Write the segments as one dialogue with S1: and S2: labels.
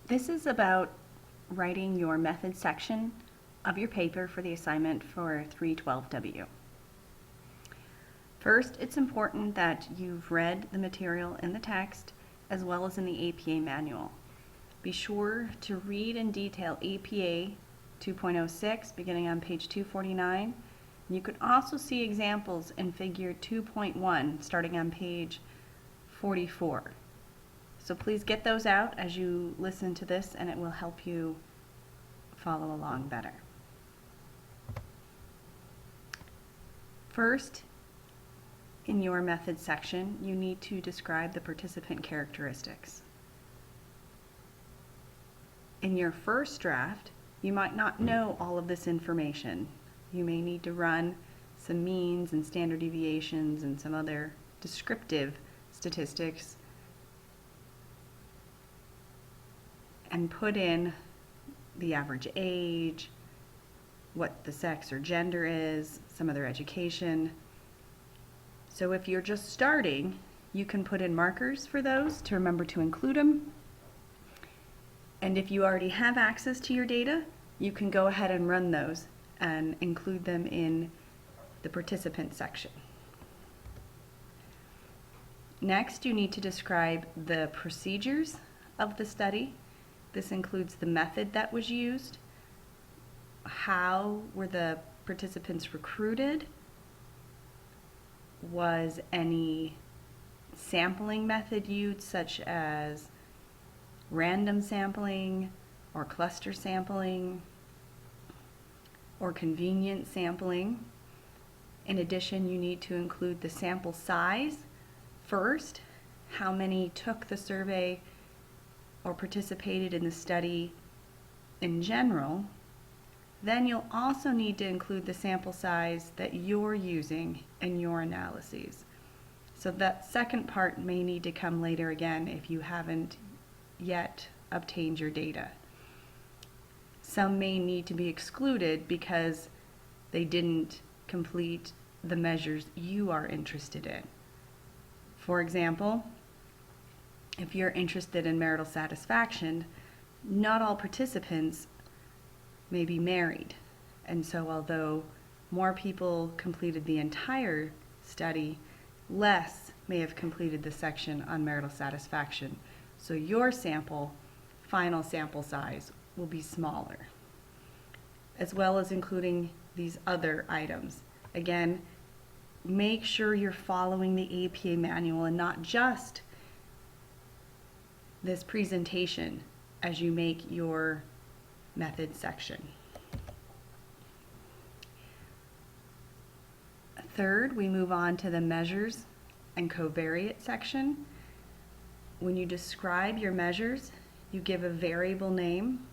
S1: This is about writing your method section of your paper for the assignment for 312W. First, it's important that you've read the material in the text as well as in the APA manual. Be sure to read in detail APA 2.06 beginning on page 249. You could also see examples in figure 2.1 starting on page 44. So please get those out as you listen to this, and it will help you follow along better. First, in your method section, you need to describe the participant characteristics. In your first draft, you might not know all of this information. You may need to run some means and standard deviations and some other descriptive statistics and put in the average age, what the sex or gender is, some of their education. So if you're just starting, you can put in markers for those to remember to include them. And if you already have access to your data, you can go ahead and run those and include them in the participant section. Next, you need to describe the procedures of the study. This includes the method that was used, how were the participants recruited, was any sampling method used such as random sampling or cluster sampling or convenient sampling. In addition, you need to include the sample size first, how many took the survey or participated in the study in general. Then you'll also need to include the sample size that you're using in your analyses. So that second part may need to come later again if you haven't yet obtained your data. Some may need to be excluded because they didn't complete the measures you are interested in. For example, if you're interested in marital satisfaction, not all participants may be married. And so although more people completed the entire study, less may have completed the section on marital satisfaction. So your final sample size will be smaller, as well as including these other items. Again, make sure you're following the APA manual and not just this presentation as you make your method section. Third, we move on to the measures and covariate section. When you describe your measures, you give a variable name.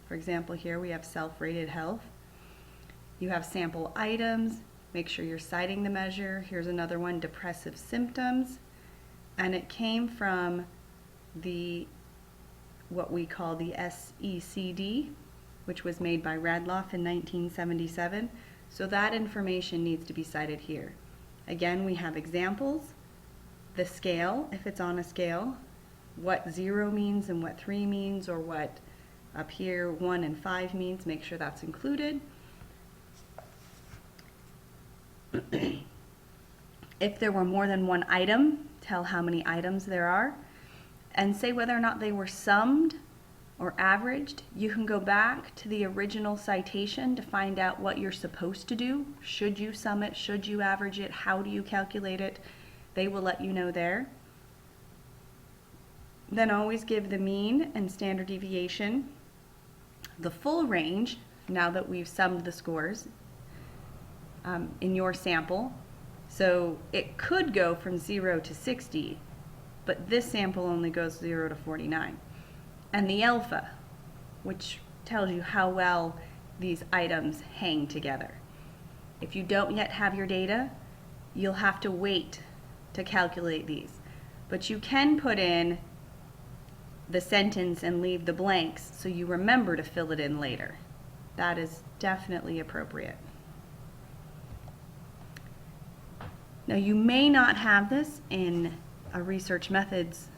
S1: For example, here we have self-rated health. You have sample items. Make sure you're citing the measure. Here's another one, depressive symptoms. And it came from what we call the SECD, which was made by Radloff in 1977. So that information needs to be cited here. Again, we have examples, the scale, if it's on a scale, what 0 means and what 3 means, or what up here 1 and 5 means, make sure that's included. If there were more than one item, tell how many items there are, and say whether or not they were summed or averaged. You can go back to the original citation to find out what you're supposed to do. Should you sum it? Should you average it? How do you calculate it? They will let you know there. Then always give the mean and standard deviation, the full range, now that we've summed the scores in your sample. So it could go from 0 to 60, but this sample only goes 0 to 49. And the alpha, which tells you how well these items hang together. If you don't yet have your data, you'll have to wait to calculate these. But you can put in the sentence and leave the blanks so you remember to fill it in later. That is definitely appropriate. Now, you may not have this in a research methods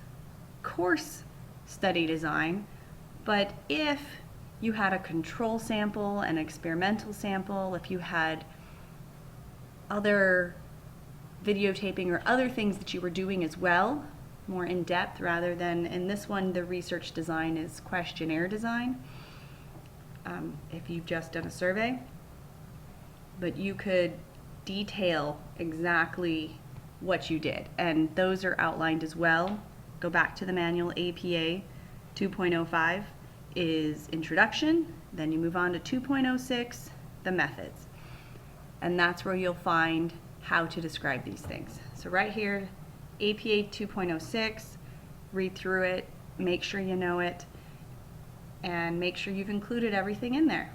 S1: course study design, But if you had a control sample, an experimental sample, if you had other videotaping or other things that you were doing as well, more in depth rather than in this one, the research design is questionnaire design. If you've just done a survey, but you could detail exactly what you did, and those are outlined as well. Go back to the manual. APA 2.05 is introduction, then you move on to 2.06, the methods, and that's where you'll find how to describe these things. So right here, APA 2.06, read through it, make sure you know it, and make sure you've included everything in there.